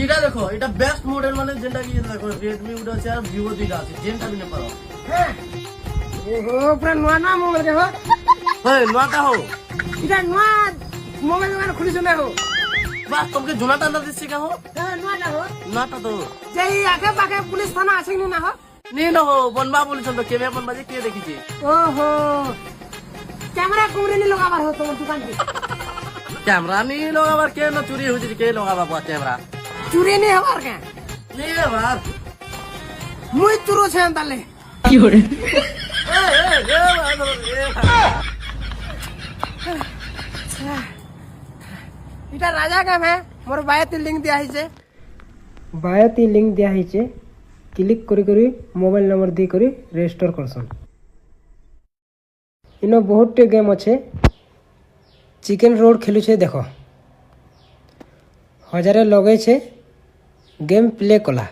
এটা দেখো এটা বেস্ট মডেল মানে যেটা কি দেখো Redmi গুলো আছে আর Vivo দুইটা আছে যেটা বিনে পারো হ্যাঁ ওহো পুরা নয়া না মোবাইল দেখো হ্যাঁ নটা হো এটা নয়া মোবাইল দোকান খুলিছ না হো বাস তোমাকে জোনাটা আন্দাজ দিচ্ছি কা হো হ্যাঁ নয়াটা হো নটা তো যেই আগে পাকে পুলিশ থানা আছে কি না হো নি না হো বনবা বলেছেন তো কেমে বনবা যে কে দেখিছে ওহো ক্যামেরা কুমরে নি লাগাবার হো তোমার দোকান पे ক্যামেরা নি লগাবার কে না চুরি হইছে কে লগাবা ক্যামেরা চুরি নি হবার কে নি এবার মুই চুরো ছে তালে এ এ এটা রাজা কাম হ্যাঁ মোর বায়োতে লিঙ্ক দিয়া হইছে বায়োতে লিঙ্ক দিয়া হইছে ক্লিক করি করি মোবাইল নম্বর দি করি রেজিস্টার করছন ইনো বহুতটি গেম আছে চিকেন রোড খেলুছে দেখো হজারে লগাইছে গেম প্লে কলা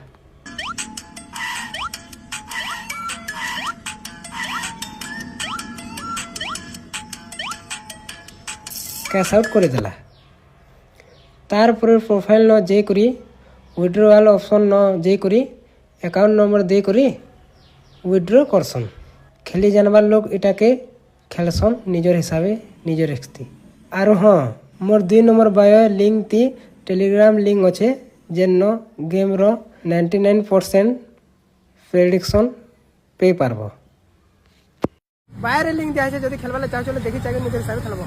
ক্যাশ আউট করে দেলা তারপরে প্রোফাইল ন যে করি উইথড্রয়াল অপশন ন যে করি অ্যাকাউন্ট নম্বর দিয়ে করি উইথড্র করছন খেলি জানবার লোক এটাকে খেলসন নিজের হিসাবে নিজের রিস্কতি আর হ্যাঁ মোর 2 নম্বর বায়ো লিঙ্ক তি টেলিগ্রাম লিঙ্ক আছে যেন গেমর 99% প্রেডিকশন পেয়ে পারব বায়োর লিঙ্ক দেওয়া আছে যদি খেলবালে চাও চলে দেখি চাই নিজের হিসাবে খেলব